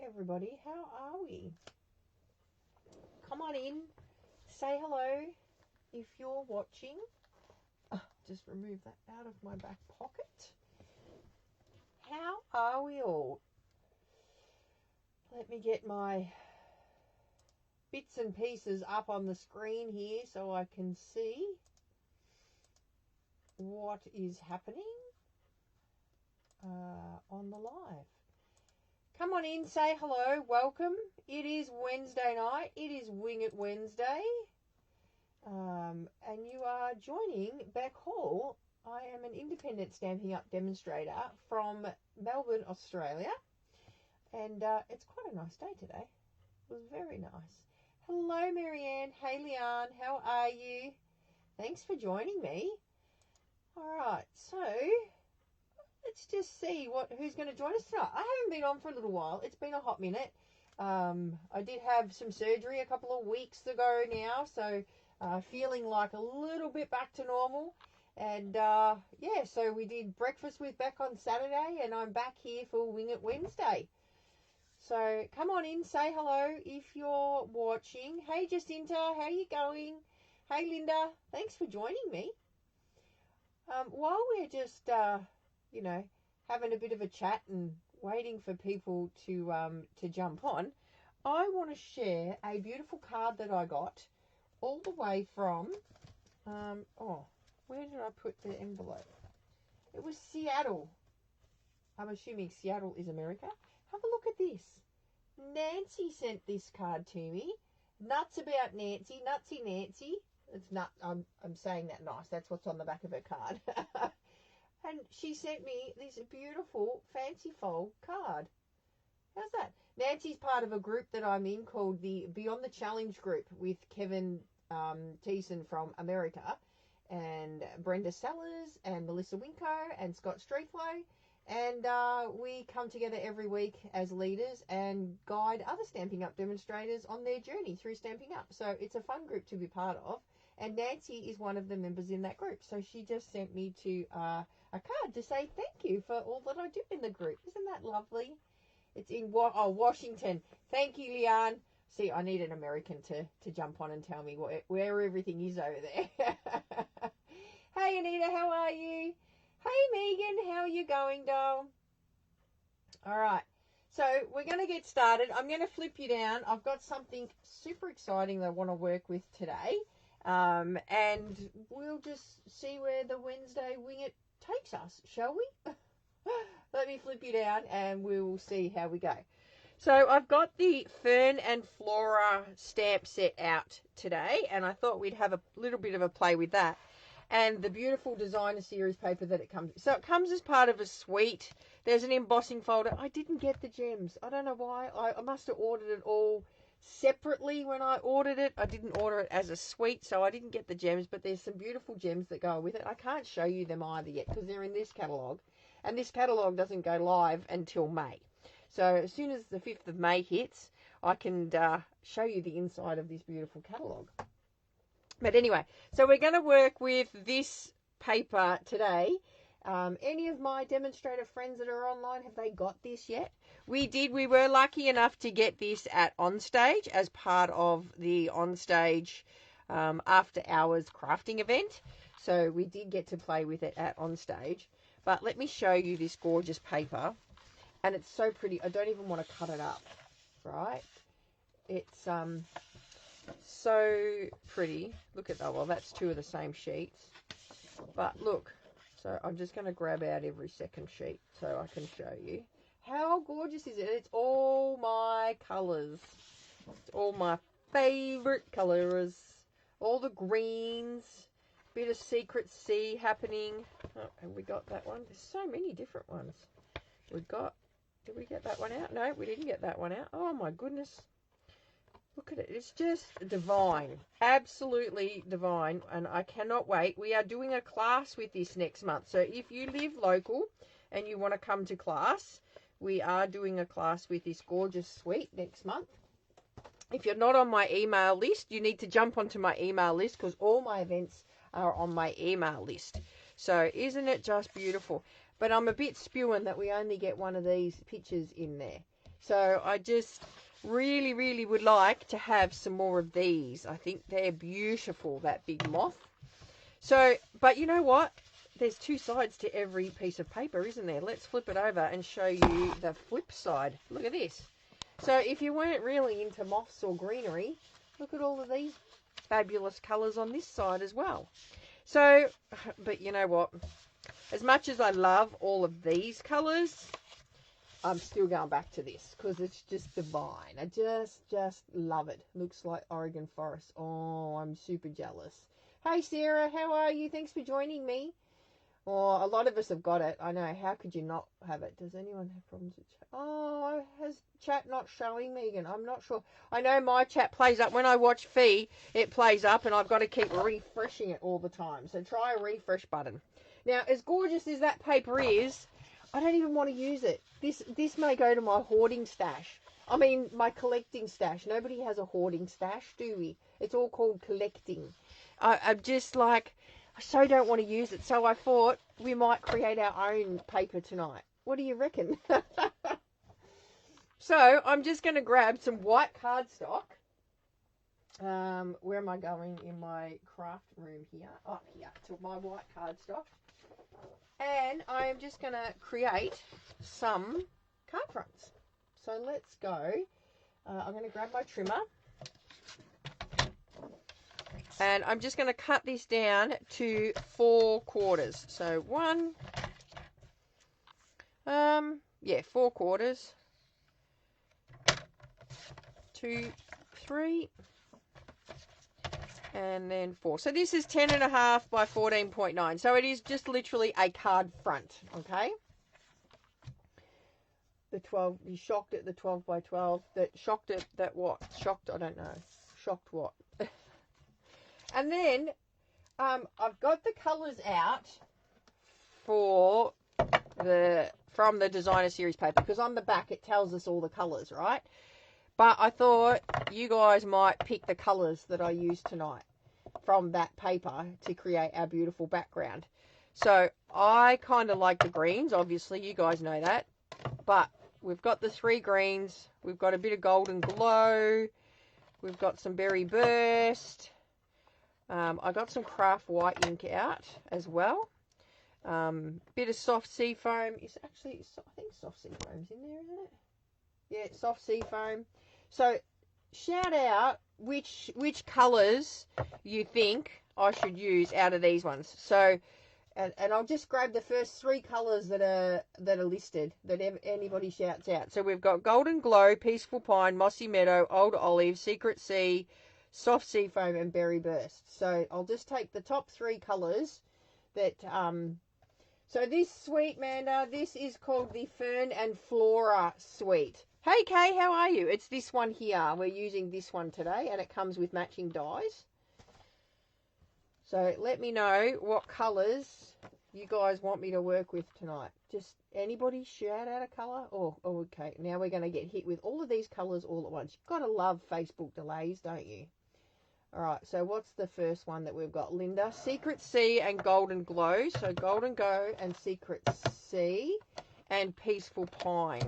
everybody. How are we? Come on in. Say hello if you're watching. Just remove that out of my back pocket. How are we all? Let me get my bits and pieces up on the screen here so I can see what is happening on the live. Come on in, say hello, welcome. It is Wednesday night. It is Wing It Wednesday. And you are joining Beck Hall. I am an independent Stampin' Up! Demonstrator from Melbourne, Australia. And it's quite a nice day today. It was very nice. Hello, Marianne. Hey, Leanne. How are you? Thanks for joining me. All right, so let's just see who's going to join us tonight. I haven't been on for a little while. It's been a hot minute. I did have some surgery a couple of weeks ago now, so feeling like a little bit back to normal. And yeah, so we did breakfast with Beck on Saturday, and I'm back here for Wing It Wednesday. So come on in, say hello if you're watching. Hey, Jacinta, how you going? Hey, Linda, thanks for joining me. While we're just, you know, having a bit of a chat and waiting for people to jump on, I want to share a beautiful card that I got all the way from, where did I put the envelope? It was Seattle. I'm assuming Seattle is America. Have a look at this. Nancy sent this card to me. Nuts about Nancy. Nutsy Nancy. It's not. I'm saying that nice. That's what's on the back of her card. And she sent me this beautiful fancy fold card. How's that? Nancy's part of a group that I'm in called the Beyond the Challenge group with Kevin Thiessen from America, and Brenda Sellers and Melissa Winko and Scott Streetflow. And we come together every week as leaders and guide other Stampin' Up! Demonstrators on their journey through Stampin' Up! So it's a fun group to be part of. And Nancy is one of the members in that group. So she just sent me to a card to say thank you for all that I do in the group. Isn't that lovely? It's in Washington. Thank you, Leanne. See, I need an American to jump on and tell me where everything is over there. Hey, Anita, how are you? Hey, Megan, how are you going, doll? All right, so we're going to get started. I'm going to flip you down. I've got something super exciting that I want to work with today, and we'll just see where the Wednesday Wing It takes us, shall we? Let me flip you down, and we'll see how we go. So I've got the Fern and Flora stamp set out today, and I thought we'd have a little bit of a play with that. And the beautiful designer series paper that it comes. So it comes as part of a suite. There's an embossing folder. I didn't get the gems. I don't know why. I must have ordered it all separately when I ordered it. I didn't order it as a suite, so I didn't get the gems. But there's some beautiful gems that go with it. I can't show you them either yet because they're in this catalogue. And this catalogue doesn't go live until May. So as soon as the 5th of May hits, I can show you the inside of this beautiful catalogue. But anyway, so we're going to work with this paper today. Any of my demonstrator friends that are online, have they got this yet? We did. We were lucky enough to get this at Onstage as part of the Onstage after hours crafting event. So we did get to play with it at Onstage. But let me show you this gorgeous paper. And it's so pretty. I don't even want to cut it up, right? It's so pretty. Look at that. Well, that's two of the same sheets. But look, so I'm just going to grab out every second sheet so I can show you. How gorgeous is it? It's all my colours. It's all my favourite colours. All the greens. Bit of Secret Sea happening. Oh, and we got that one. There's so many different ones. Did we get that one out? No, we didn't get that one out. Oh my goodness. Look at it. It's just divine. Absolutely divine. And I cannot wait. We are doing a class with this next month. So if you live local and you want to come to class, we are doing a class with this gorgeous suite next month. If you're not on my email list, you need to jump onto my email list because all my events are on my email list. So isn't it just beautiful? But I'm a bit spewing that we only get one of these pictures in there. So I just really, really would like to have some more of these. I think they're beautiful, that big moth. So, but you know what? There's two sides to every piece of paper, isn't there? Let's flip it over and show you the flip side. Look at this. So if you weren't really into moths or greenery, look at all of these fabulous colours on this side as well. So, but you know what? As much as I love all of these colours, I'm still going back to this because it's just divine. I just love it. Looks like Oregon forest. Oh, I'm super jealous. Hey, Sarah, how are you? Thanks for joining me. Oh, a lot of us have got it. I know. How could you not have it? Does anyone have problems with chat? Oh, has chat not showing, Megan? I'm not sure. I know my chat plays up. When I watch Fee, it plays up, and I've got to keep refreshing it all the time. So try a refresh button. Now, as gorgeous as that paper is, I don't even want to use it. This may go to my hoarding stash. I mean, my collecting stash. Nobody has a hoarding stash, do we? It's all called collecting. I'm just like, I so don't want to use it. So I thought we might create our own paper tonight. What do you reckon? So I'm just going to grab some white cardstock. Where am I going in my craft room here? Up here to my white cardstock. And I am just going to create some card fronts. So let's go. I'm going to grab my trimmer. And I'm just going to cut this down to 4 quarters. So 4 quarters. 2, 3. And then 4. So this is 10.5 by 14.9. So it is just literally a card front, okay? The 12, you shocked at the 12 by 12. Shocked at that what? Shocked, I don't know. Shocked what? And then I've got the colours out from the designer series paper, because on the back it tells us all the colours, right? But I thought you guys might pick the colours that I use tonight from that paper to create our beautiful background. So I kind of like the greens, obviously, you guys know that. But we've got the 3 greens. We've got a bit of golden glow. We've got some berry burst. I got some craft white ink out as well. Bit of soft sea foam. I think soft sea foam's in there, isn't it? Yeah, soft sea foam. So shout out which colours you think I should use out of these ones. So, and I'll just grab the first 3 colours that are listed, that anybody shouts out. So we've got Golden Glow, Peaceful Pine, Mossy Meadow, Old Olive, Secret Sea, Soft Sea Foam, and Berry Burst. So I'll just take the top 3 colours that... So this suite, Manda, this is called the Fern and Flora suite. Hey, Kay, how are you? It's this one here. We're using this one today, and it comes with matching dies. So let me know what colours you guys want me to work with tonight. Just anybody shout out a colour? Oh, okay. Now we're going to get hit with all of these colours all at once. You've got to love Facebook delays, don't you? All right, so what's the first one that we've got, Linda? Secret Sea and Golden Glow. So Golden Glow and Secret Sea and Peaceful Pine.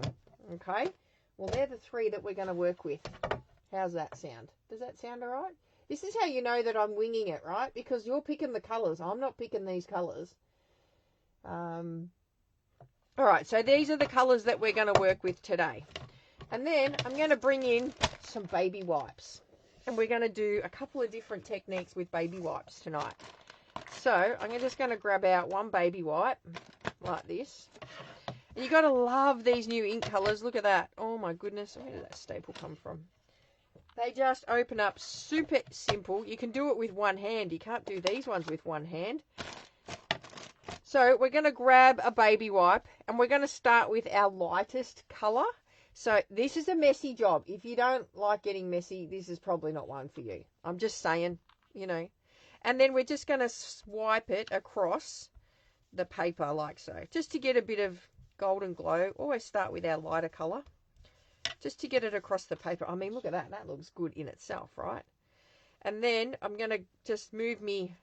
Okay, well, they're the 3 that we're going to work with. How's that sound? Does that sound all right? This is how you know that I'm winging it, right? Because you're picking the colours. I'm not picking these colours. All right, so these are the colours that we're going to work with today. And then I'm going to bring in some baby wipes. And we're going to do a couple of different techniques with baby wipes tonight. So I'm just going to grab out one baby wipe like this. And you got to love these new ink colours. Look at that. Oh my goodness. Where did that staple come from? They just open up super simple. You can do it with one hand. You can't do these ones with one hand. So we're going to grab a baby wipe and we're going to start with our lightest colour. So this is a messy job. If you don't like getting messy, this is probably not one for you. I'm just saying, you know. And then we're just going to swipe it across the paper like so. Just to get a bit of golden glow. Always start with our lighter colour. Just to get it across the paper. I mean, look at that. That looks good in itself, right? And then I'm going to just move me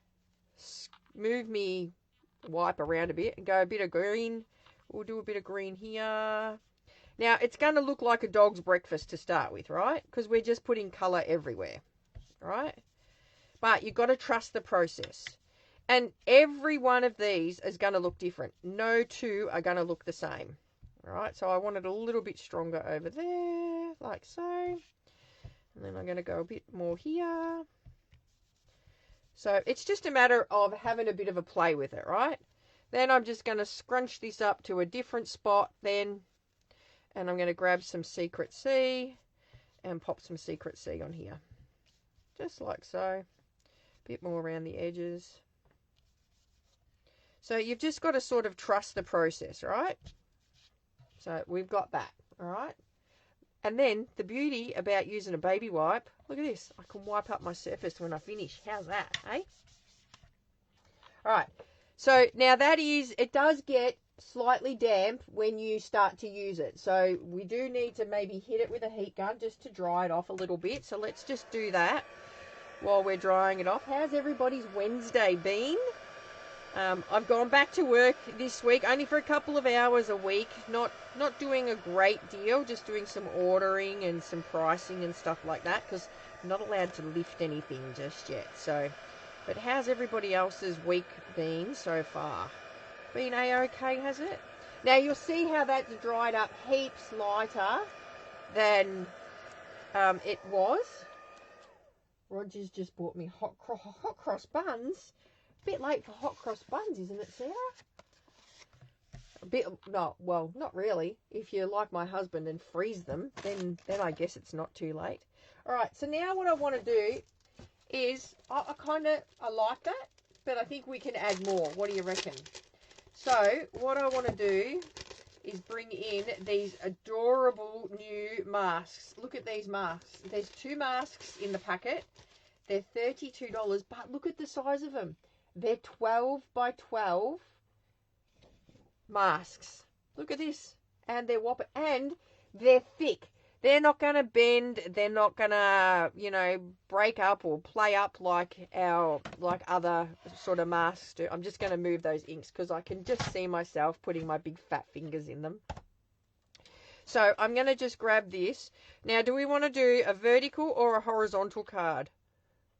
wipe around a bit and go a bit of green. We'll do a bit of green here. Now, it's going to look like a dog's breakfast to start with, right? Because we're just putting colour everywhere, right? But you've got to trust the process. And every one of these is going to look different. No two are going to look the same. All right, so I want it a little bit stronger over there, like so. And then I'm going to go a bit more here. So it's just a matter of having a bit of a play with it, right? Then I'm just going to scrunch this up to a different spot then. And I'm going to grab some Secret C and pop some Secret C on here. Just like so. A bit more around the edges. So you've just got to sort of trust the process, right? So we've got that, all right? And then the beauty about using a baby wipe, look at this. I can wipe up my surface when I finish. How's that, eh? All right. So now that is, it does get slightly damp when you start to use it. So we do need to maybe hit it with a heat gun just to dry it off a little bit. So let's just do that while we're drying it off. How's everybody's Wednesday been? I've gone back to work this week, only for a couple of hours a week, not doing a great deal, just doing some ordering and some pricing and stuff like that, because I'm not allowed to lift anything just yet. So, but how's everybody else's week been so far? Been A-okay, has it? Now you'll see how that's dried up heaps lighter than it was. Roger's just bought me hot cross buns. Bit late for hot cross buns, isn't it, Sarah? A bit, no, well, not really. If you like my husband and freeze them, then I guess it's not too late. All right, so now what I want to do is, I like that, but I think we can add more. What do you reckon? So what I want to do is bring in these adorable new masks. Look at these masks. There's 2 masks in the packet. They're $32, but look at the size of them. They're 12 by 12 masks. Look at this. And they're whopper. And they're thick. They're not going to bend. They're not going to, break up or play up like other sort of masks do. I'm just going to move those inks because I can just see myself putting my big fat fingers in them. So I'm going to just grab this. Now, do we want to do a vertical or a horizontal card?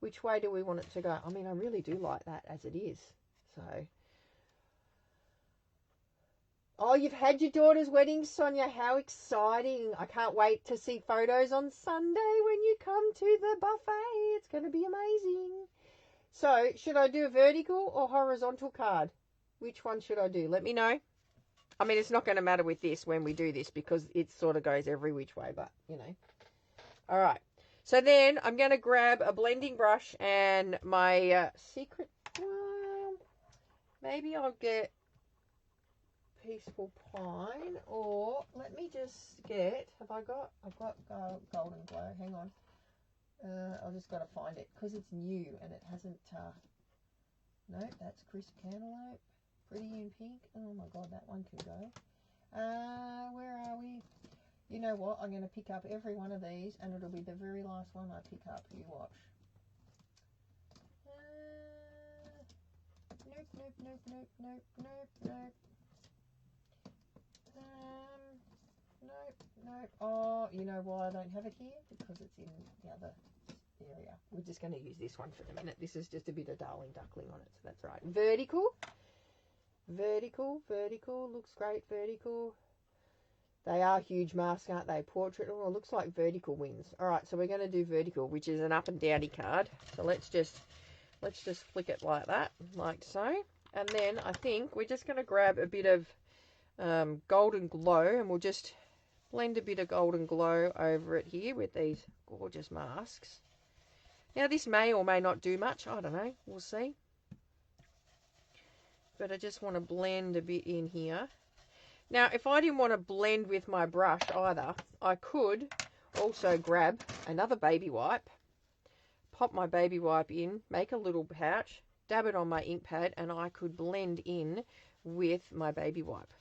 Which way do we want it to go? I mean, I really do like that as it is. So, oh, you've had your daughter's wedding, Sonia. How exciting. I can't wait to see photos on Sunday when you come to the buffet. It's going to be amazing. So, should I do a vertical or horizontal card? Which one should I do? Let me know. I mean, it's not going to matter with this when we do this because it sort of goes every which way, but, All right. So then I'm going to grab a blending brush and my secret, maybe I'll get Peaceful Pine, or let me just get, I've got Golden Glow, hang on. I've just got to find it because it's new and it hasn't, no, that's Crisp Cantaloupe, Pretty in Pink. Oh my God, that one can go. Where are we? You know what? I'm going to pick up every one of these and it'll be the very last one I pick up. You watch. Nope. Oh, you know why I don't have it here? Because it's in the other area. We're just going to use this one for the minute. This is just a bit of Darling Duckling on it, so that's right. Vertical. Looks great, vertical. They are huge masks, aren't they? Portrait, oh, it looks like vertical wins. All right, so we're going to do vertical, which is an up and downy card. So let's just flick it like that, like so. And then I think we're just going to grab a bit of Golden Glow, and we'll just blend a bit of Golden Glow over it here with these gorgeous masks. Now, this may or may not do much. I don't know. We'll see. But I just want to blend a bit in here. Now, if I didn't want to blend with my brush either, I could also grab another baby wipe, pop my baby wipe in, make a little pouch, dab it on my ink pad, and I could blend in with my baby wipe.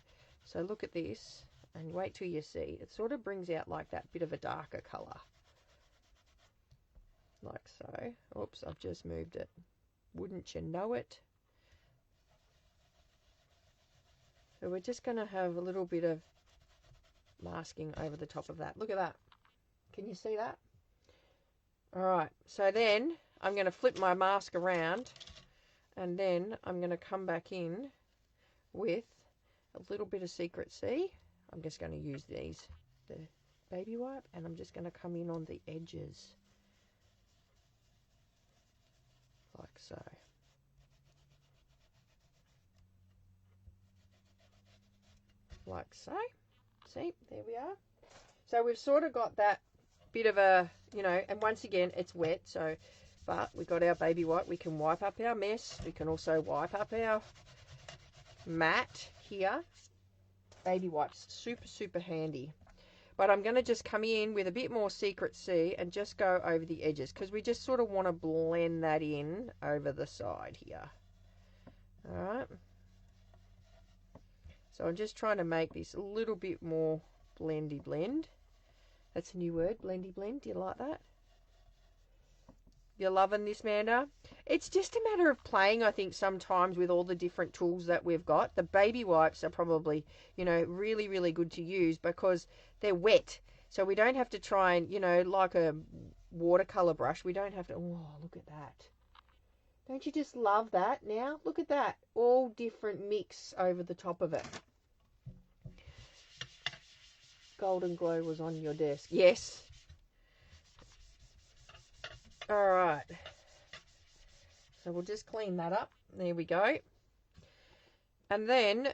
So look at this, and wait till you see. It sort of brings out like that bit of a darker colour. Like so. Oops, I've just moved it. Wouldn't you know it? So we're just going to have a little bit of masking over the top of that. Look at that. Can you see that? All right, so then I'm going to flip my mask around, and then I'm going to come back in with a little bit of Secret C. I'm just going to use the baby wipe, and I'm just going to come in on the edges, like so. Like so. See, there we are. So we've sort of got that bit of a, you know, and once again, it's wet, so, but we got our baby wipe. We can wipe up our mess. We can also wipe up our mat here. Baby wipes, super, super handy. But I'm going to just come in with a bit more Secret C and just go over the edges, because we just sort of want to blend that in over the side here. All right. So I'm just trying to make this a little bit more blendy blend. That's a new word, blendy blend. Do you like that? You're loving this, Manda? It's just a matter of playing, I think, sometimes with all the different tools that we've got. The baby wipes are probably, you know, really, really good to use because they're wet. So we don't have to try and, you know, like a watercolor brush, we don't have to, oh, look at that. Don't you just love that now? Look at that. All different mix over the top of it. Golden Glow was on your desk. Yes. All right. So we'll just clean that up. There we go. And then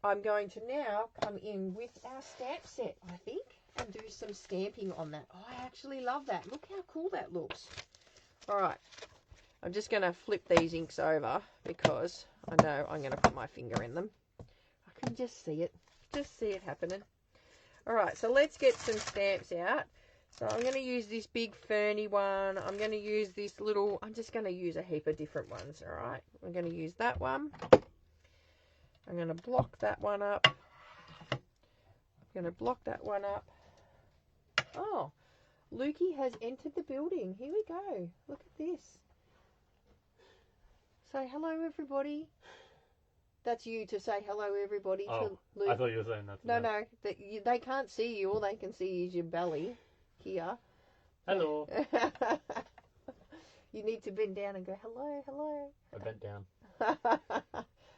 I'm going to now come in with our stamp set, I think, and do some stamping on that. Oh, I actually love that. Look how cool that looks. All right. I'm just going to flip these inks over because I know I'm going to put my finger in them. I can just see it. Just see it happening. All right, so let's get some stamps out. So I'm going to use this big ferny one. I'm going to use this little, I'm just going to use a heap of different ones, all right? I'm going to use that one. I'm going to block that one up. I'm going to block that one up. Oh, Lukey has entered the building. Here we go. Look at this. Say hello, everybody. That's you to say hello, everybody. Oh, to Luke. I thought you were saying that. No, they can't see you. All they can see is your belly here. Hello. You need to bend down and go, hello, hello. I bent down.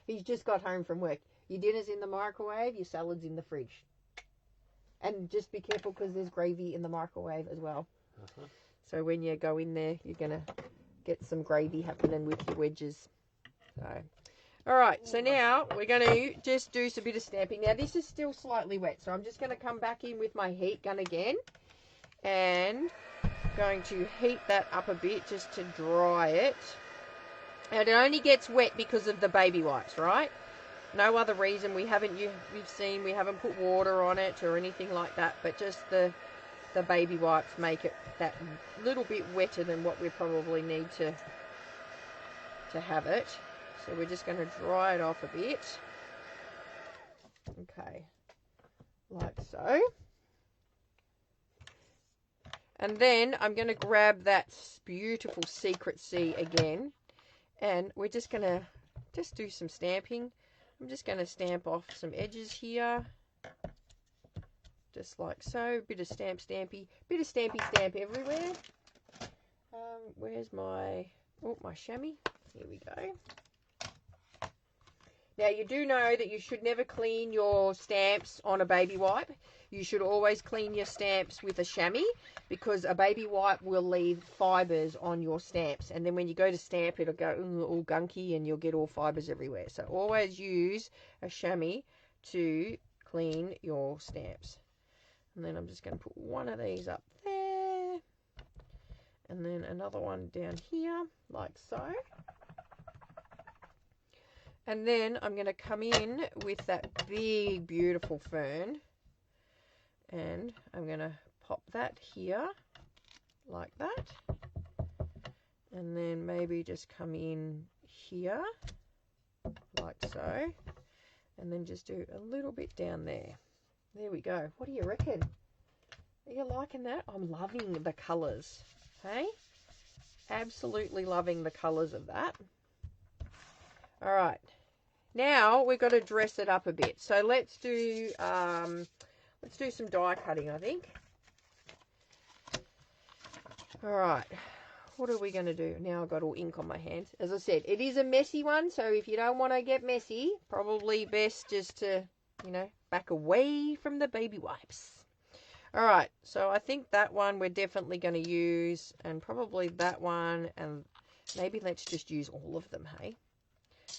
He's just got home from work. Your dinner's in the microwave, your salad's in the fridge. And just be careful because there's gravy in the microwave as well. So when you go in there, you're going to get some gravy happening with your wedges. So, all right, so now we're going to just do a bit of stamping. Now, this is still slightly wet, so I'm just going to come back in with my heat gun again and going to heat that up a bit just to dry it. And it only gets wet because of the baby wipes, right? No other reason. We haven't, you've seen, we haven't put water on it or anything like that, but just the baby wipes make it that little bit wetter than what we probably need to have it. So we're just going to dry it off a bit. Okay, like so. And then I'm going to grab that beautiful Secret C again. And we're just going to just do some stamping. I'm just going to stamp off some edges here. Just like so. Bit of stampy. Bit of stampy stamp everywhere. Where's my chamois? Here we go. Now, you do know that you should never clean your stamps on a baby wipe. You should always clean your stamps with a chamois because a baby wipe will leave fibres on your stamps. And then when you go to stamp, it'll go all gunky and you'll get all fibres everywhere. So always use a chamois to clean your stamps. And then I'm just going to put one of these up there. And then another one down here, like so. And then I'm going to come in with that big, beautiful fern. And I'm going to pop that here, like that. And then maybe just come in here, like so. And then just do a little bit down there. There we go. What do you reckon? Are you liking that? I'm loving the colours. Hey? Absolutely loving the colours of that. All right. Now we've got to dress it up a bit. So let's do Let's do some die cutting, I think. All right. What are we going to do? Now I've got all ink on my hands. As I said, it is a messy one, so if you don't want to get messy, probably best just to, back away from the baby wipes. All right, so I think that one we're definitely going to use, and probably that one, and maybe let's just use all of them, hey?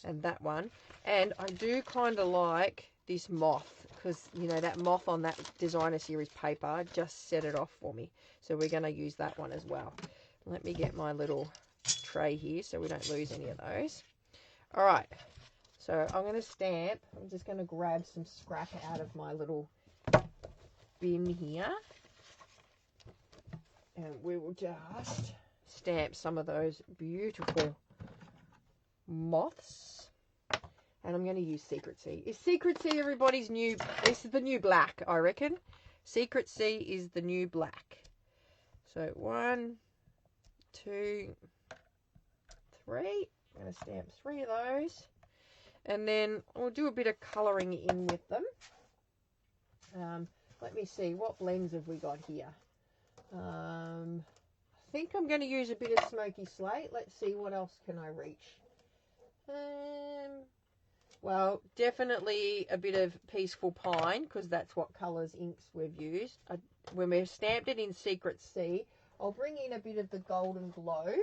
And that one. And I do kind of like this moth, because, that moth on that designer series paper just set it off for me. So we're going to use that one as well. Let me get my little tray here so we don't lose any of those. All right, so I'm going to stamp. I'm just going to grab some scrap out of my little bin here. And we will just stamp some of those beautiful moths. And I'm going to use Secret Sea. Is Secret Sea everybody's new? This is the new black, I reckon. Secret Sea is the new black. So 1, 2, 3. I'm going to stamp 3 of those. And then I'll do a bit of colouring in with them. Let me see, what blends have we got here? I think I'm going to use a bit of Smoky Slate. Let's see, what else can I reach? Well, definitely a bit of Peaceful Pine, because that's what colours inks we've used. When we've stamped it in Secret Sea, I'll bring in a bit of the Golden Glow.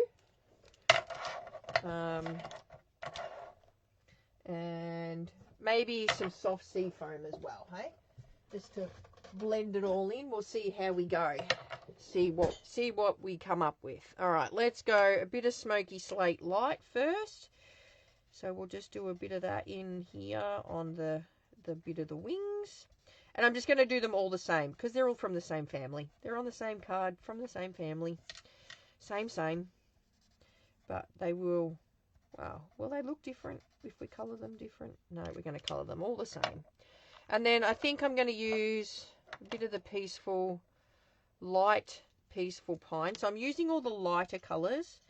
And maybe some soft sea foam as well, hey? Just to blend it all in. We'll see how we go. See what we come up with. All right, let's go a bit of Smoky Slate Light first. So we'll just do a bit of that in here on the bit of the wings. And I'm just going to do them all the same because they're all from the same family. They're on the same card from the same family. Same. But they will, wow, will they look different if we colour them different? No, we're going to colour them all the same. And then I think I'm going to use a bit of the light Peaceful Pine. So I'm using all the lighter colours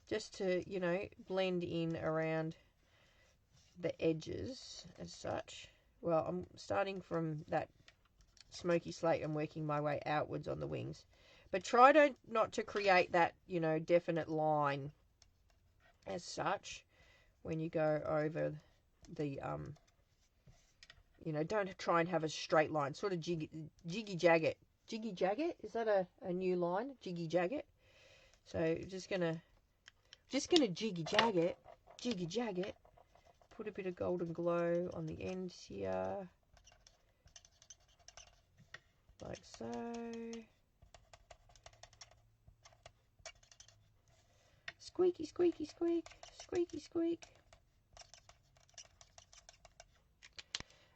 just to, blend in around the edges as such. Well, I'm starting from that Smoky Slate and working my way outwards on the wings. But try not to create that, definite line as such when you go over the, don't try and have a straight line, sort of jiggy jag. Jiggy jagged? Is that a new line? Jiggy jagged. So just gonna jiggy jag it. Put a bit of Golden Glow on the ends here, like so. Squeaky, squeaky, squeak, squeaky, squeak.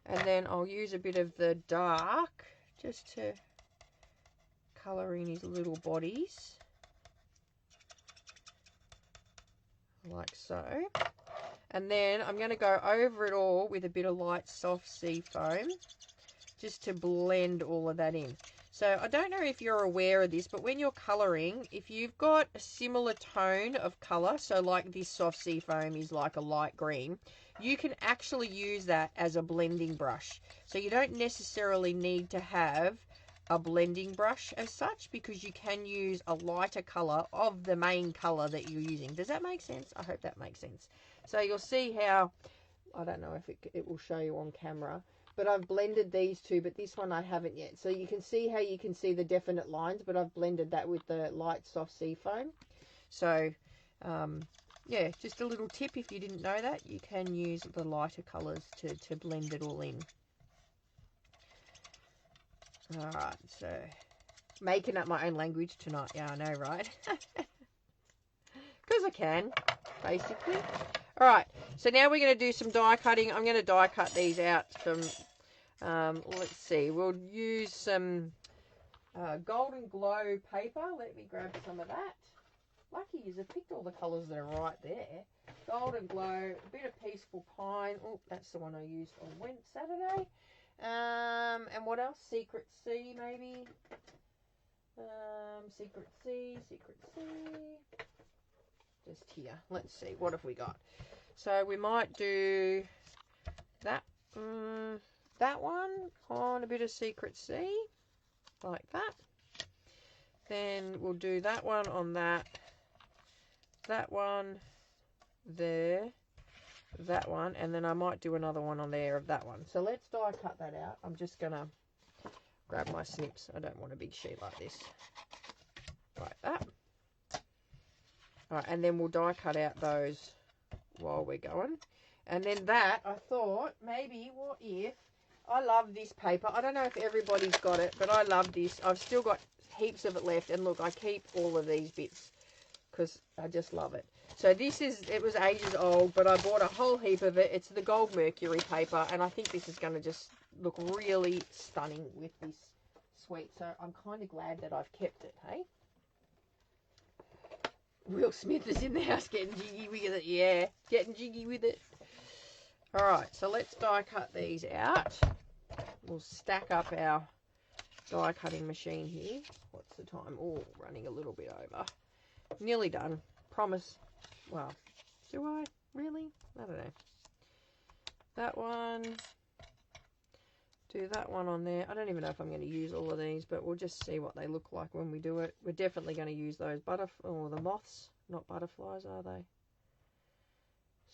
And then I'll use a bit of the dark just to colour in his little bodies, like so. And then I'm going to go over it all with a bit of light soft sea foam just to blend all of that in. So I don't know if you're aware of this, but when you're colouring, if you've got a similar tone of colour, so like this soft sea foam is like a light green, you can actually use that as a blending brush. So you don't necessarily need to have a blending brush as such, because you can use a lighter colour of the main colour that you're using. Does that make sense? I hope that makes sense. So you'll see how, I don't know if it will show you on camera, but I've blended these two, but this one I haven't yet. So you can see how you can see the definite lines, but I've blended that with the light soft sea foam. So yeah, just a little tip if you didn't know that, you can use the lighter colours to blend it all in. Alright, so making up my own language tonight. Yeah, I know, right? Because I can, basically. Alright, so now we're going to do some die cutting. I'm going to die cut these out from, let's see, we'll use some Golden Glow paper. Let me grab some of that. Lucky you've picked all the colours that are right there. Golden Glow, a bit of Peaceful Pine. Oh, that's the one I used on Saturday. And what else? Secret Sea, maybe. Secret Sea. Just here. Let's see. What have we got? So we might do that. that one on a bit of Secret Sea, like that. Then we'll do that one on that one there, that one, and then I might do another one on there of that one. So let's die cut that out. I'm just going to grab my snips. I don't want a big sheet like this. Like that. Alright, and then we'll die cut out those while we're going. And then that, I thought, maybe, what if, I love this paper. I don't know if everybody's got it, but I love this. I've still got heaps of it left. And look, I keep all of these bits because I just love it. So this is, it was ages old, but I bought a whole heap of it. It's the Gold Mercury paper, and I think this is going to just look really stunning with this suite. So I'm kind of glad that I've kept it, hey? Will Smith is in the house getting jiggy with it. Yeah, getting jiggy with it. Alright, so let's die cut these out. We'll stack up our die cutting machine here. What's the time? Oh, running a little bit over. Nearly done. Promise. Well, do I? Really? I don't know. That one. Do that one on there. I don't even know if I'm going to use all of these, but we'll just see what they look like when we do it. We're definitely going to use those the moths, not butterflies, are they?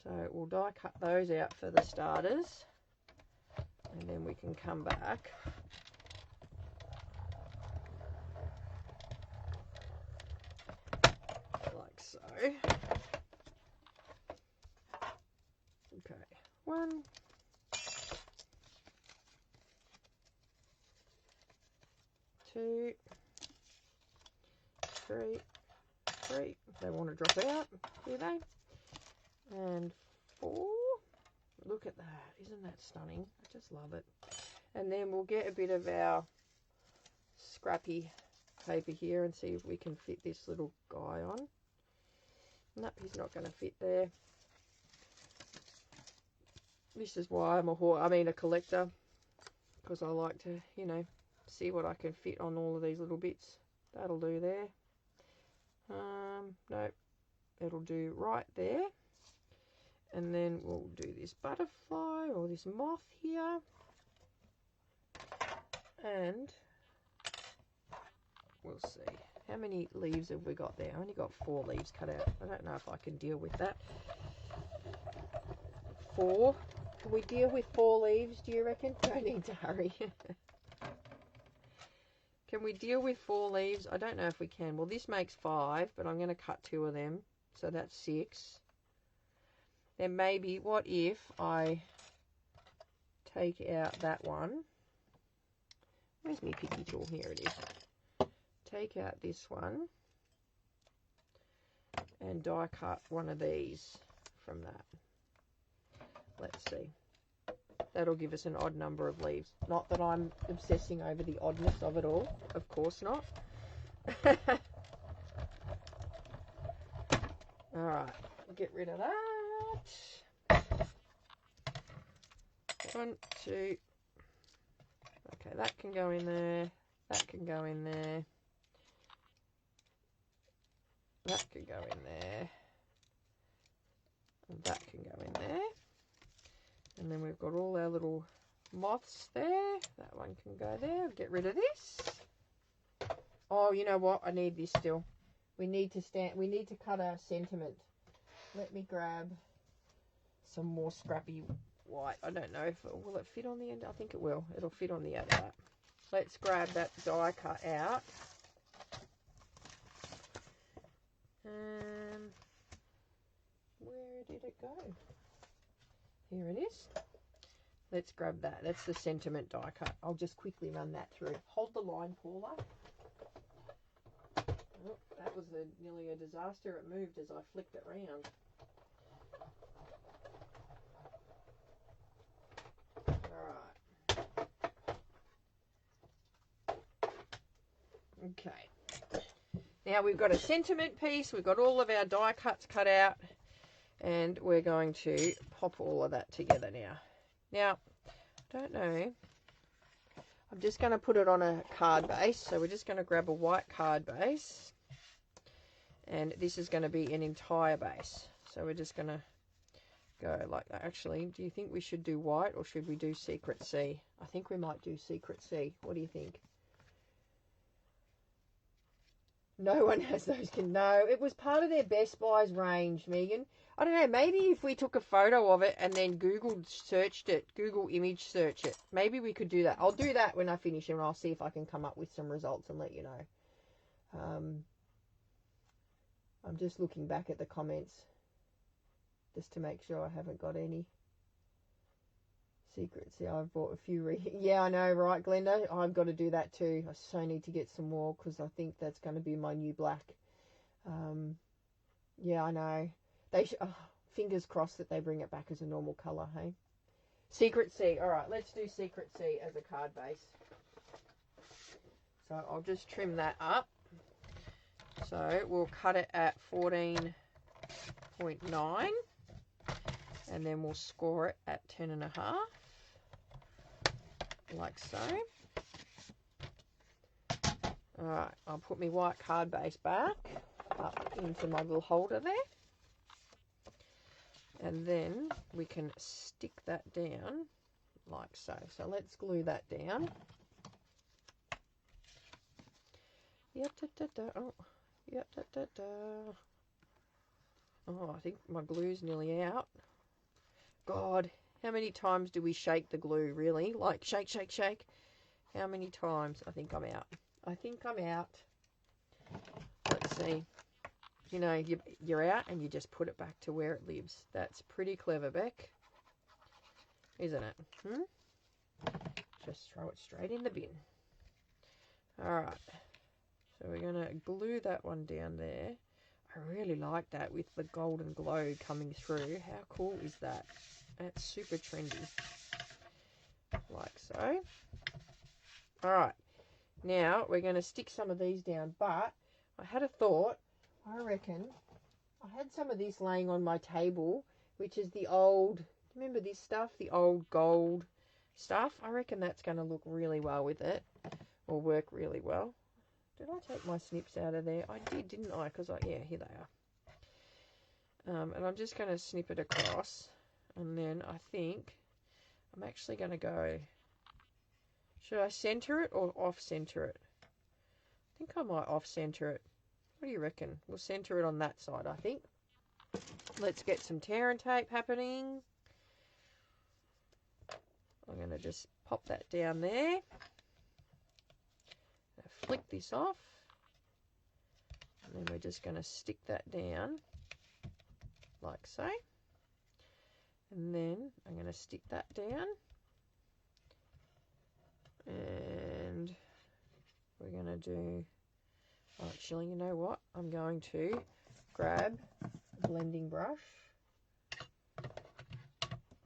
So we'll die cut those out for the starters, and then we can come back. Like so. Okay, 1, 2, 3. They want to drop out, do they? And 4. Look at that. Isn't that stunning? I just love it. And then we'll get a bit of our scrappy paper here and see if we can fit this little guy on. Nope, he's not going to fit there. This is why I'm a collector, because I like to, you know, see what I can fit on all of these little bits. That'll do there. Nope, it'll do right there. And then we'll do this butterfly or this moth here. And we'll see. How many leaves have we got there? I only got 4 leaves cut out. I don't know if I can deal with that. 4. Can we deal with 4 leaves, do you reckon? Don't need to hurry. Can we deal with 4 leaves? I don't know if we can. Well, this makes 5, but I'm going to cut 2 of them. So that's 6. Then maybe, what if I take out that one? Where's my piggy tool? Here it is. Take out this one and die cut one of these from that. Let's see. That'll give us an odd number of leaves. Not that I'm obsessing over the oddness of it all. Of course not. Alright, get rid of that. 1, 2. Okay, that can go in there. That can go in there. That can go in there. And that can go in there. And then we've got all our little moths there. That one can go there. Get rid of this. Oh, you know what? I need this still. We need to cut a sentiment. Let me grab some more scrappy white. I don't know if will it fit on the end. I think it will. It'll fit on the end of that. Let's grab that die cut out. Where did it go? Here it is. Let's grab that. That's the sentiment die cut. I'll just quickly run that through. Hold the line, Paula. Oh, that was nearly a disaster. It moved as I flicked it round. Alright. Okay. Now we've got a sentiment piece. We've got all of our die cuts cut out. And we're going to pop all of that together now. Now, I don't know. I'm just going to put it on a card base. So we're just going to grab a white card base. And this is going to be an entire base. So we're just going to go like that. Actually, do you think we should do white or should we do Secret C? I think we might do Secret C. What do you think? No one has those. No, it was part of their Best Buys range, Megan. I don't know. Maybe if we took a photo of it and then Google searched it, Google image search it, maybe we could do that. I'll do that when I finish and I'll see if I can come up with some results and let you know. I'm just looking back at the comments just to make sure I haven't got any secrets. Yeah, I've bought a few. Yeah, I know, right, Glenda? I've got to do that too. I so need to get some more because I think that's going to be my new black. Yeah, I know. Fingers crossed that they bring it back as a normal colour, hey? Secret C. All right, let's do Secret C as a card base. So I'll just trim that up. So we'll cut it at 14.9 and then we'll score it at 10.5, like so. All right, I'll put my white card base back up into my little holder there. And then we can stick that down like so. So let's glue that down. Oh, I think my glue's nearly out. God, how many times do we shake the glue, really? Like, shake, shake, shake. How many times? I think I'm out. I think I'm out. Let's see. You know, you're out and you just put it back to where it lives. That's pretty clever, Beck. Isn't it? Just throw it straight in the bin. Alright. So we're going to glue that one down there. I really like that with the golden glow coming through. How cool is that? That's super trendy. Like so. Alright. Now we're going to stick some of these down. But I had a thought. I reckon I had some of this laying on my table, which is the old, remember this stuff? The old gold stuff. I reckon that's going to look really well with it, or work really well. Did I take my snips out of there? I did, didn't I? Because, yeah, here they are. And I'm just going to snip it across, and then I think I'm actually going to go, should I center it or off-center it? I think I might off-center it. What do you reckon? We'll center it on that side, I think. Let's get some tear and tape happening. I'm going to just pop that down there. Flick this off. And then we're just going to stick that down like so. And then I'm going to stick that down. And we're going to do... Actually, you know what? I'm going to grab a blending brush.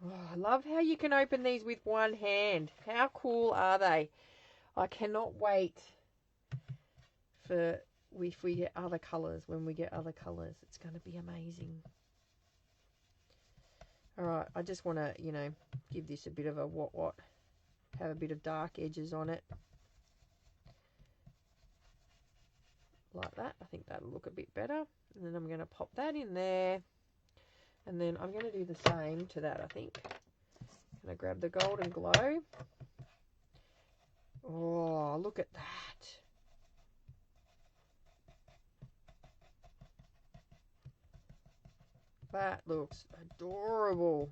Oh, I love how you can open these with one hand. How cool are they? I cannot wait for if we get other colours. When we get other colours, it's going to be amazing. Alright, I just want to, you know, give this a bit of a what. Have a bit of dark edges on it. Like that. I think that'll look a bit better. And then I'm going to pop that in there. And then I'm going to do the same to that, I think. I'm going to grab the golden glow. Oh, look at that. That looks adorable.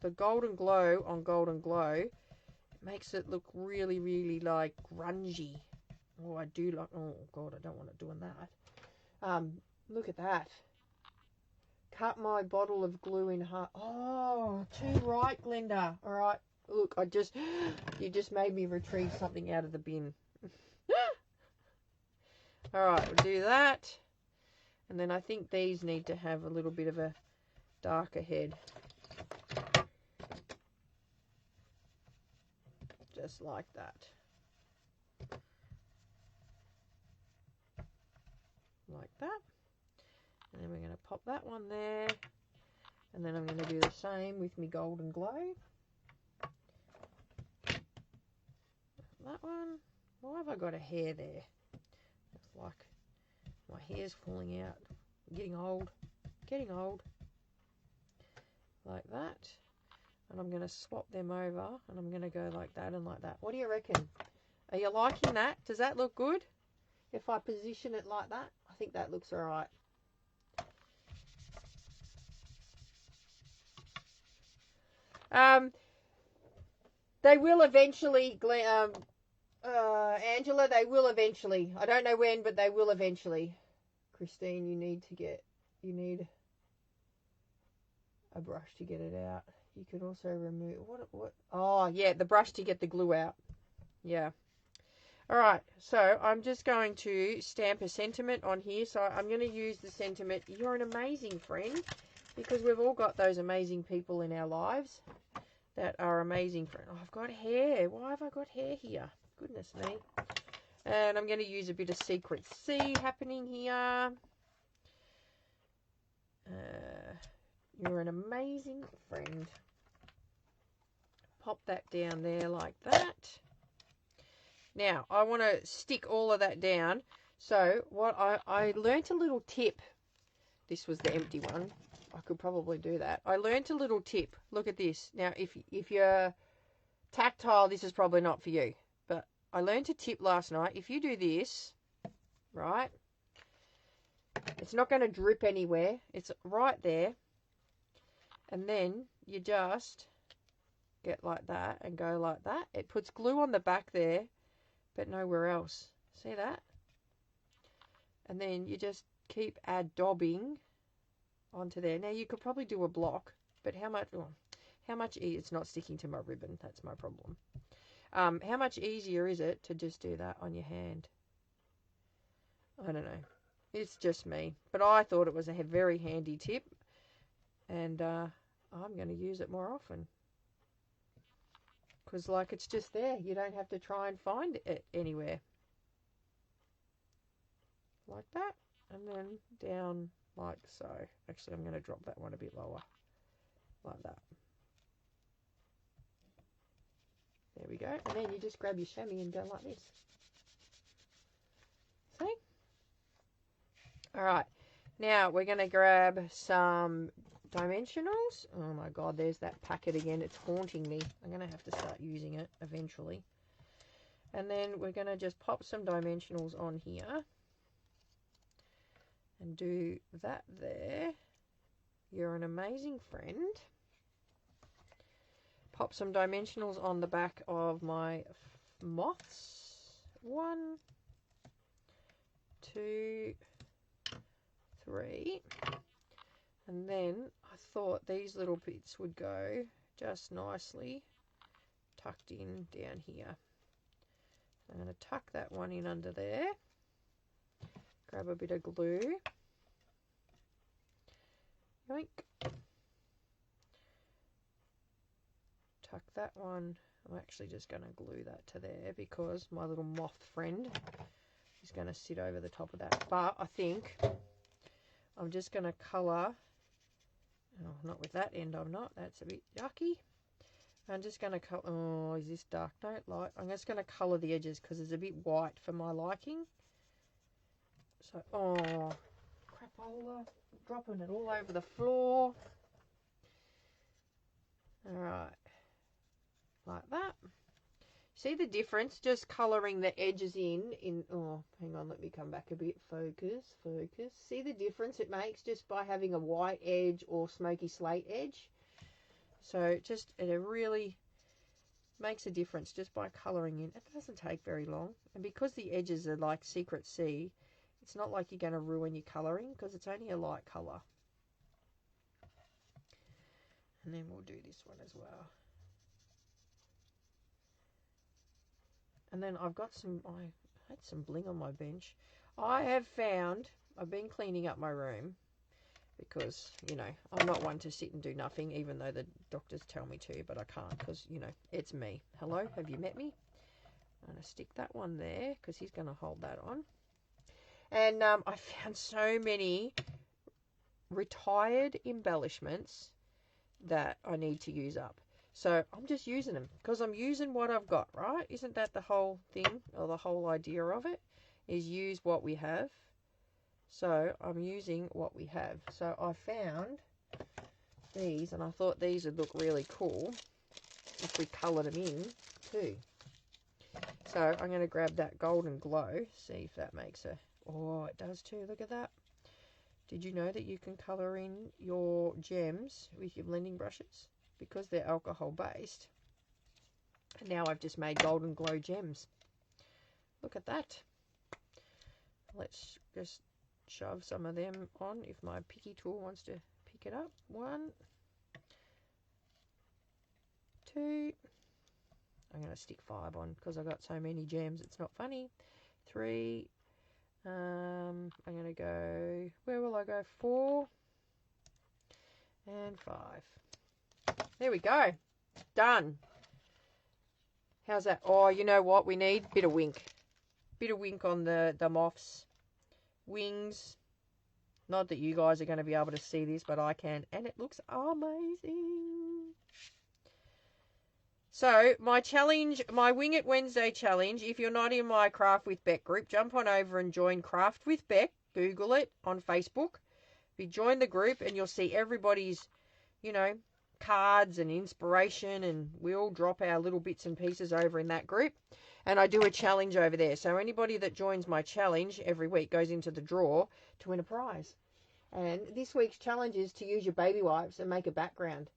The golden glow on golden glow makes it look really, really like grungy. Oh, I do like... Oh, God, I don't want it doing that. Look at that. Cut my bottle of glue in half. Oh, too right, Glenda. All right. Look, you just made me retrieve something out of the bin. All right, we'll do that. And then I think these need to have a little bit of a darker head. Just like that. Like that. And then we're going to pop that one there. And then I'm going to do the same with my golden glow. That one. Why have I got a hair there? It's like my hair's falling out. I'm getting old. Getting old. like that. And I'm going to swap them over, and I'm going to go like that and like that. What do you reckon? Are you liking that? Does that look good? If I position it like that, I think that looks all right. They will eventually, Angela, they will eventually. I don't know when, but they will eventually. Christine, you need a brush to get it out. You can also remove, what? Oh, yeah, the brush to get the glue out. Yeah. All right, so I'm just going to stamp a sentiment on here. So I'm going to use the sentiment, you're an amazing friend, because we've all got those amazing people in our lives that are amazing friends. Oh, I've got hair. Why have I got hair here? Goodness me. And I'm going to use a bit of Secret C happening here. You're an amazing friend. Pop that down there like that. Now, I want to stick all of that down. So, what I learnt a little tip. This was the empty one. I could probably do that. I learnt a little tip. Look at this. Now, if you're tactile, this is probably not for you. But I learnt a tip last night. If you do this, right, it's not going to drip anywhere. It's right there. And then you just get like that and go like that. It puts glue on the back there, but nowhere else. See that? And then you just keep daubing onto there. Now you could probably do a block, but how much? It's not sticking to my ribbon. That's my problem. How much easier is it to just do that on your hand? I don't know. It's just me, but I thought it was a very handy tip, and I'm going to use it more often. Because, like, it's just there. You don't have to try and find it anywhere. Like that. And then down like so. Actually, I'm going to drop that one a bit lower. Like that. There we go. And then you just grab your chamois and go like this. See? Alright. Now, we're going to grab some dimensionals. Oh my god, there's that packet again. It's haunting me. I'm going to have to start using it eventually. And then we're going to just pop some dimensionals on here. And do that there. You're an amazing friend. Pop some dimensionals on the back of my moths. 1, 2, 3. And then I thought these little bits would go just nicely tucked in down here. I'm going to tuck that one in under there. Grab a bit of glue. Yoink. Tuck that one. I'm actually just going to glue that to there because my little moth friend is going to sit over the top of that. But I think I'm just going to colour. Oh, not with that end, I'm not. That's a bit yucky. I'm just going to colour. Oh, is this dark? Don't like. I'm just going to colour the edges because it's a bit white for my liking. So, oh, crapola, dropping it all over the floor. Alright, like that. See the difference? Just colouring the edges in, oh, hang on, let me come back a bit. Focus. See the difference it makes just by having a white edge or smoky slate edge? So, it really makes a difference just by colouring in. It doesn't take very long. And because the edges are like Secret C, it's not like you're going to ruin your colouring because it's only a light colour. And then we'll do this one as well. And then I've got I had some bling on my bench. I've been cleaning up my room because, you know, I'm not one to sit and do nothing even though the doctors tell me to, but I can't because, you know, it's me. Hello, have you met me? I'm going to stick that one there because he's going to hold that on. And I found so many retired embellishments that I need to use up. So I'm just using them because I'm using what I've got, right? Isn't that the whole thing or the whole idea of it? Is use what we have. So I'm using what we have. So I found these, and I thought these would look really cool if we coloured them in too. So I'm going to grab that Golden Glow, see if that makes a... Oh, it does too. Look at that. Did you know that you can colour in your gems with your blending brushes? Because they're alcohol based. And now I've just made Golden Glow gems. Look at that. Let's just shove some of them on if my picky tool wants to pick it up. 1, 2. I'm going to stick 5 on because I've got so many gems. It's not funny. 3. I'm going to go, where will I go? 4 and 5. There we go. Done. How's that? Oh, you know what we need? Bit of wink. Bit of wink on the moths. Wings. Not that you guys are going to be able to see this, but I can. And it looks amazing. So, my challenge, my Wing It Wednesday challenge, if you're not in my Craft with Beck group, jump on over and join Craft with Beck. Google it on Facebook. You join the group and you'll see everybody's, you know, cards and inspiration, and we all drop our little bits and pieces over in that group. And I do a challenge over there. So anybody that joins my challenge every week goes into the draw to win a prize. And this week's challenge is to use your baby wipes and make a background.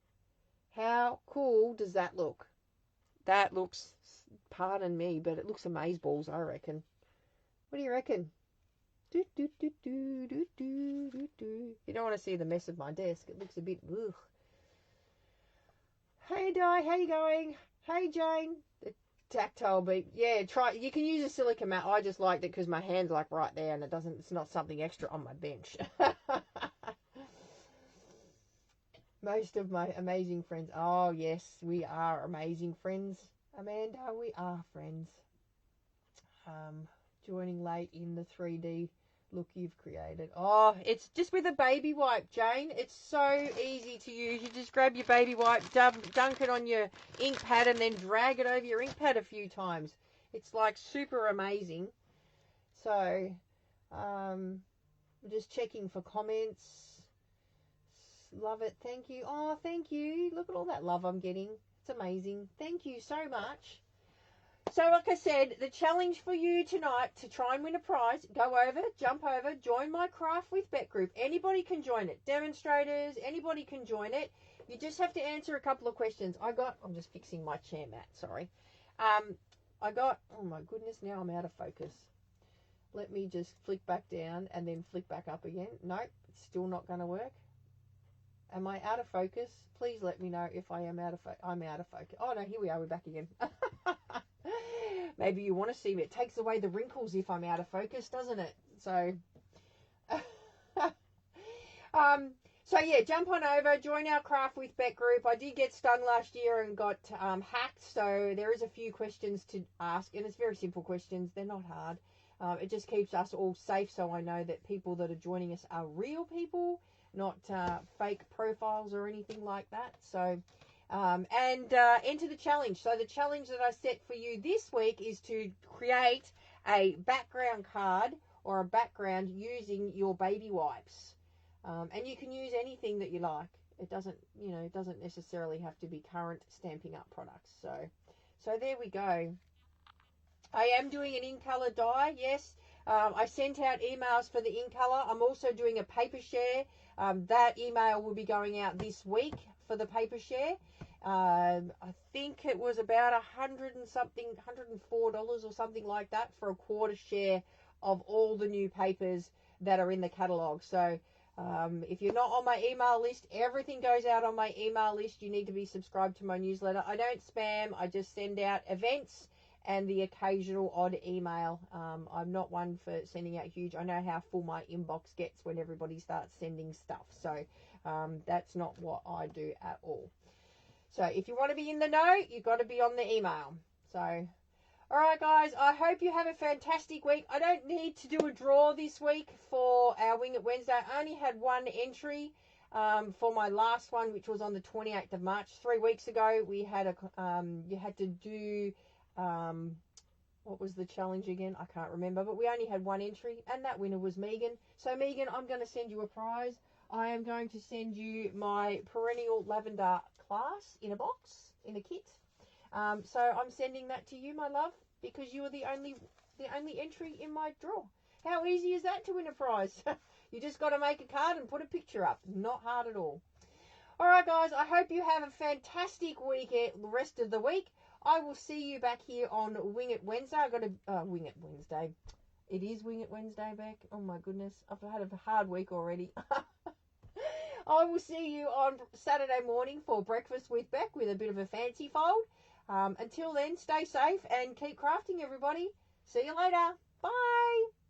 How cool does that look? That looks, pardon me, but it looks amazeballs, I reckon. What do you reckon? Do, do, do, do, do, do, do, do. You don't want to see the mess of my desk. It looks a bit, ugh. Hey, Di, how you going? Hey, Jane. The tactile beep. Yeah, try. You can use a silica mat. I just liked it because my hand's like right there, and it's not something extra on my bench. Most of my amazing friends. Oh, yes, we are amazing friends. Amanda, we are friends. Joining late in the 3D look you've created. Oh, it's just with a baby wipe, Jane. It's so easy to use. You just grab your baby wipe, dunk it on your ink pad, and then drag it over your ink pad a few times. It's like super amazing. So, just checking for comments. Love it. Thank you. Oh, thank you. Look at all that love I'm getting. It's amazing. Thank you so much. So, like I said, the challenge for you tonight to try and win a prize, go over, jump over, join my Craft with Beck group. Anybody can join it. Demonstrators, anybody can join it. You just have to answer a couple of questions. I'm just fixing my chair mat, sorry. Oh my goodness, now I'm out of focus. Let me just flick back down and then flick back up again. Nope, it's still not going to work. Am I out of focus? Please let me know if I am out of focus. I'm out of focus. Oh, no, here we are. We're back again. Maybe you want to see me. It takes away the wrinkles if I'm out of focus, doesn't it? So, so yeah, jump on over, join our Craft with Beck group. I did get stung last year and got hacked, so there is a few questions to ask, and it's very simple questions. They're not hard. It just keeps us all safe, so I know that people that are joining us are real people, not fake profiles or anything like that. So, enter the challenge. So the challenge that I set for you this week is to create a background card or a background using your baby wipes. And you can use anything that you like. It doesn't necessarily have to be current Stampin' Up products. So there we go. I am doing an in-color die, yes. I sent out emails for the in-color. I'm also doing a paper share. That email will be going out this week for the paper share. I think it was about $100 and something, $104 or something like that for a quarter share of all the new papers that are in the catalogue. So if you're not on my email list, everything goes out on my email list. You need to be subscribed to my newsletter. I don't spam. I just send out events and the occasional odd email. I'm not one for sending out huge. I know how full my inbox gets when everybody starts sending stuff. So that's not what I do at all. So if you want to be in the know, you've got to be on the email. So, all right, guys, I hope you have a fantastic week. I don't need to do a draw this week for our Wing It Wednesday. I only had one entry for my last one, which was on the 28th of March. 3 weeks ago, we had you had to do... what was the challenge again? I can't remember, but we only had one entry, and that winner was Megan. So Megan, I'm going to send you a prize. I am going to send you my perennial lavender class in a box, in a kit. So I'm sending that to you, my love, because you are the only entry in my draw. How easy is that to win a prize? You just got to make a card and put a picture up. Not hard at all. All right, guys, I hope you have a fantastic weekend, the rest of the week. I will see you back here on Wing It Wednesday. I've got to Wing It Wednesday. It is Wing It Wednesday, Beck. Oh, my goodness. I've had a hard week already. I will see you on Saturday morning for Breakfast with Beck with a bit of a fancy fold. Until then, stay safe and keep crafting, everybody. See you later. Bye.